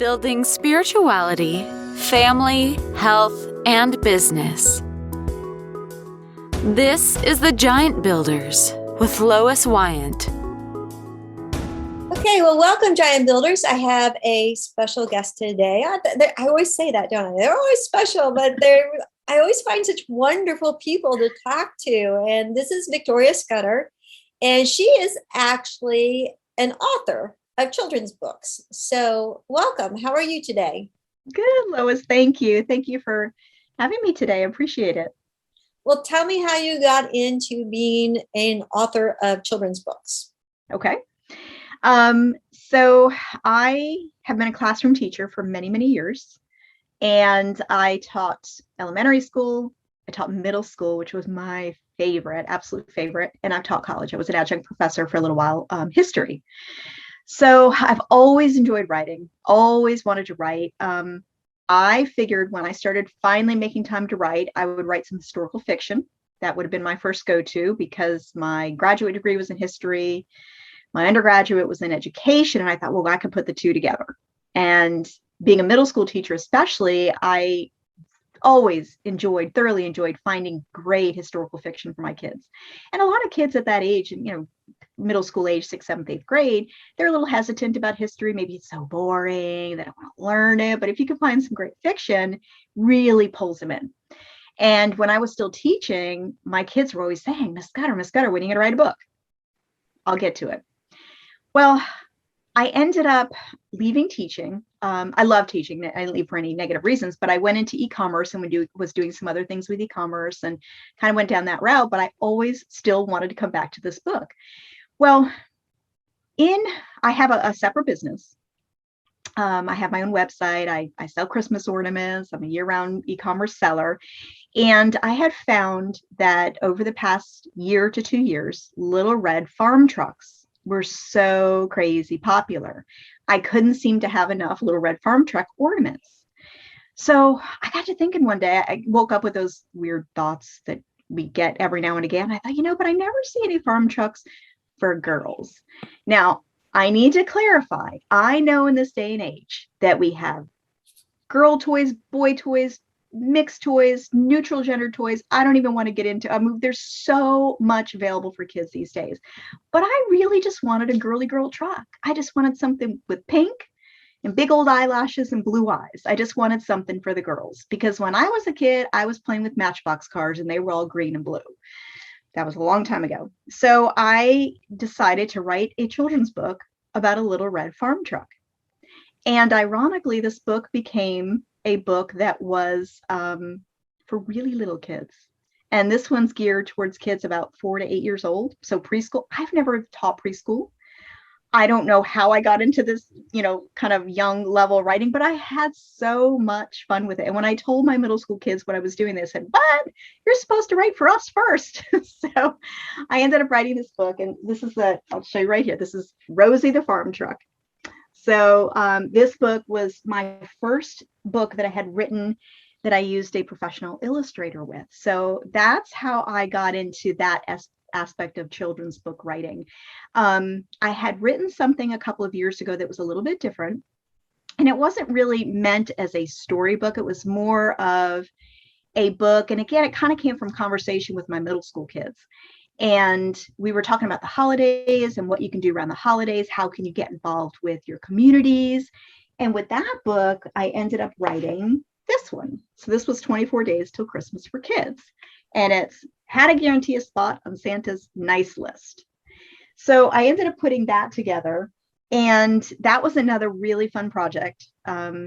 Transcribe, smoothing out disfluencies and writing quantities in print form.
Building spirituality, family, health, and business. This is The Giant Builders with Lois Wyant. Okay, well, welcome, Giant Builders. I have a special guest today. I always say that, don't I? They're always special, but I always find such wonderful people to talk to. And this is Victoria Scudder, and she is actually an author of children's books. So welcome. How are you today? Good, Lois. Thank you. Thank you for having me today. I appreciate it. Well, tell me how you got into being an author of children's books. Okay. So I have been a classroom teacher for many, many years, and I taught elementary school. I taught middle school, which was my favorite, absolute favorite. And I've taught college. I was an adjunct professor for a little while, history. So I've always enjoyed writing, always wanted to write. I figured when I started finally making time to write, I would write some historical fiction. That would have been my first go-to because my graduate degree was in history. My undergraduate was in education. And I thought, well, I could put the two together. And being a middle school teacher, especially, I always thoroughly enjoyed finding great historical fiction for my kids. And a lot of kids at that age, middle school age, 6th, 7th, 8th grade, they're a little hesitant about history. Maybe it's so boring, they don't want to learn it. But if you can find some great fiction, really pulls them in. And when I was still teaching, my kids were always saying, Miss Scudder, when are you going to write a book? I'll get to it. Well, I ended up leaving teaching. I love teaching. I didn't leave for any negative reasons, but I went into e-commerce and was doing some other things with e-commerce and kind of went down that route. But I always still wanted to come back to this book. Well, I have a separate business. I have my own website. I sell Christmas ornaments. I'm a year-round e-commerce seller. And I had found that over the past year to 2 years, little red farm trucks were so crazy popular. I couldn't seem to have enough little red farm truck ornaments. So I got to thinking one day, I woke up with those weird thoughts that we get every now and again. I thought, but I never see any farm trucks for girls. Now, I need to clarify. I know in this day and age that we have girl toys, boy toys, mixed toys, neutral gender toys. I don't even want to get into. There's so much available for kids these days. But I really just wanted a girly girl truck. I just wanted something with pink and big old eyelashes and blue eyes. I just wanted something for the girls because when I was a kid, I was playing with Matchbox cars and they were all green and blue. That was a long time ago. So I decided to write a children's book about a little red farm truck. And ironically, this book became a book that was for really little kids. And this one's geared towards kids about 4 to 8 years old. So preschool. I've never taught preschool. I don't know how I got into this, kind of young level writing, but I had so much fun with it. And when I told my middle school kids what I was doing, they said, "But you're supposed to write for us first." So I ended up writing this book. And this is I'll show you right here. This is Rosie the farm truck. So this book was my first book that I had written that I used a professional illustrator with. So that's how I got into that aspect of children's book writing. I had written something a couple of years ago that was a little bit different. And it wasn't really meant as a storybook. It was more of a book. And again, it kind of came from conversation with my middle school kids. And we were talking about the holidays and what you can do around the holidays. How can you get involved with your communities? And with that book, I ended up writing this one. So this was 24 Days Till Christmas for Kids. And it's how to guarantee a spot on Santa's nice list. So I ended up putting that together. And that was another really fun project that